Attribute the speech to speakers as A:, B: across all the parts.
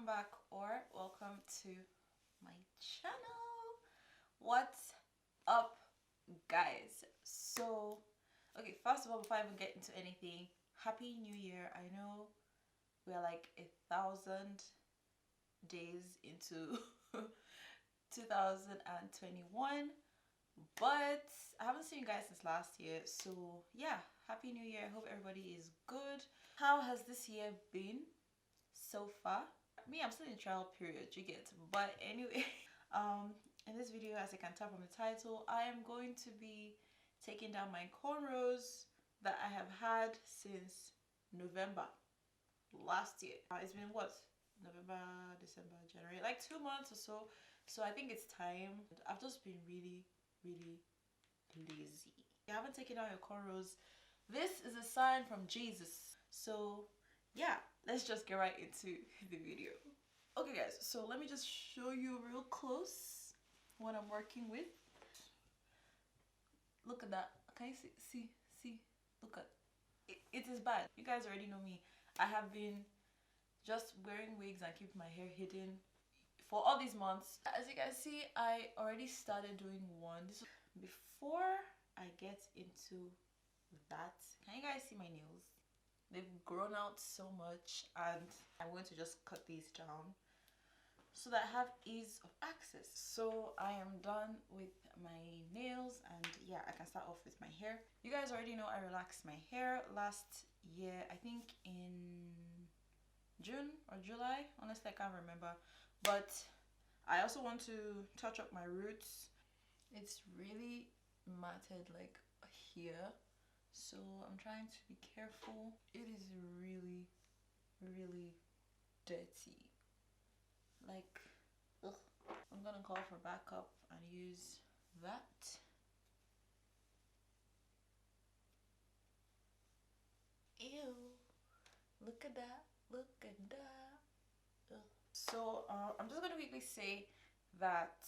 A: welcome back or welcome to my channel. What's up, guys? So okay, first of all, before I even get into anything, happy new year. I know we're like 1,000 days into 2021, but I haven't seen you guys since last year. So yeah, happy new year. I hope everybody is good. How has this year been so far? Me, I'm still in trial period, you get, but anyway, in this video, as you can tell from the title, I am going to be taking down my cornrows that I have had since November last year. It's been what, November, December, January, like 2 months or so. So I think it's time. I've just been really lazy. If you haven't taken out your cornrows, this is a sign from Jesus. So yeah, let's just get right into the video. Okay guys, so let me just show you real close what I'm working with. Look at that. Can you see, look at it. It is bad. You guys already know me. I have been just wearing wigs and keeping my hair hidden for all these months. As you guys see, I already started doing one. Before I get into that, can you guys see my nails? They've grown out so much, and I'm going to just cut these down so that I have ease of access. So I am done with my nails, and yeah, I can start off with my hair. You guys already know I relaxed my hair last year, I think in June or July, honestly I can't remember, but I also want to touch up my roots. It's really matted like here, so I'm trying to be careful. It is really dirty, like ugh. I'm gonna call for backup and use that. Ew, look at that, look at that. Ugh. So I'm just gonna quickly say that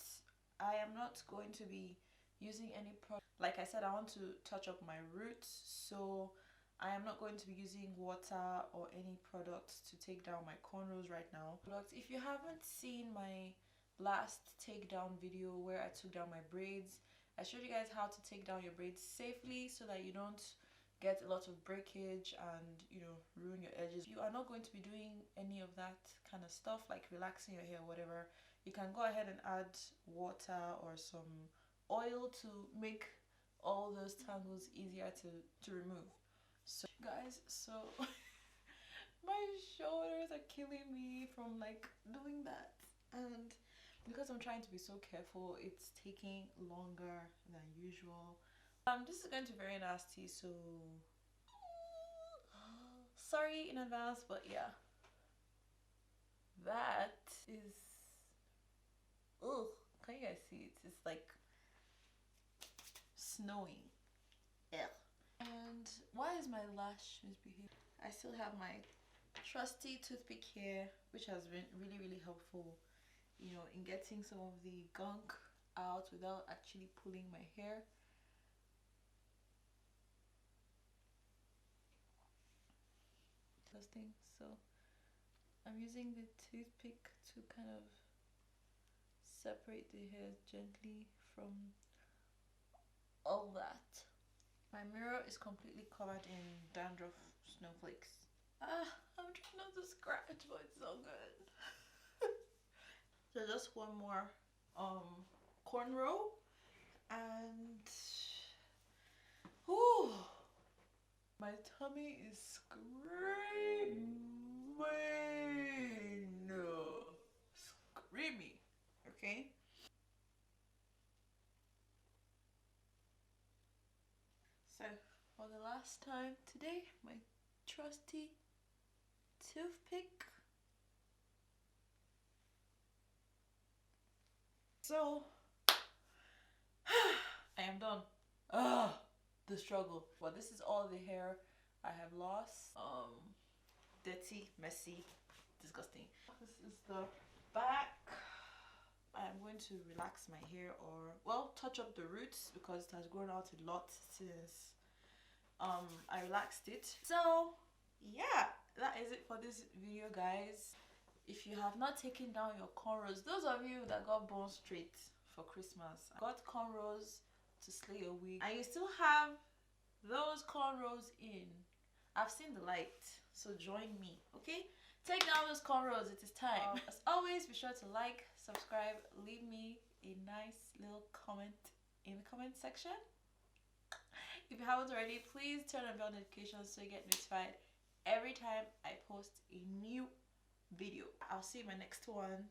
A: I am not going to be using any product. Like I said, I want to touch up my roots, so I am not going to be using water or any products to take down my cornrows right now. If you haven't seen my last takedown video where I took down my braids, I showed you guys how to take down your braids safely so that you don't get a lot of breakage and, you know, ruin your edges. You are not going to be doing any of that kind of stuff like relaxing your hair or whatever. You can go ahead and add water or some oil to make all those tangles easier to remove. So guys, so my shoulders are killing me from like doing that, and because I'm trying to be so careful, it's taking longer than usual. This is going to be very nasty, so sorry in advance, but yeah, that is, ugh, can you guys see it? It's like snowing. Ugh. And why is my lash misbehaving? I still have my trusty toothpick here, which has been really helpful, you know, in getting some of the gunk out without actually pulling my hair. So I'm using the toothpick to kind of separate the hair gently from all that. My mirror is completely covered in dandruff snowflakes. I'm trying not to scratch, but it's so good. So just one more cornrow, and whew, my tummy is screaming. Screaming, okay? So for the last time today, my trusty toothpick. So I am done. The struggle. Well, this is all the hair I have lost. Dirty, messy, disgusting. This is the back. I'm going to relax my hair, or well, touch up the roots because it has grown out a lot since I relaxed it. So yeah, that is it for this video, guys. if you have not taken down your cornrows, those of you that got born straight for Christmas, got cornrows to slay your wig, and you still have those cornrows in, I've seen the light, so join me, okay? Take down those cornrows, it is time. As always, be sure to like, subscribe, leave me a nice little comment in the comment section. If you haven't already, please turn on bell notifications so you get notified every time I post a new video. I'll see you in my next one.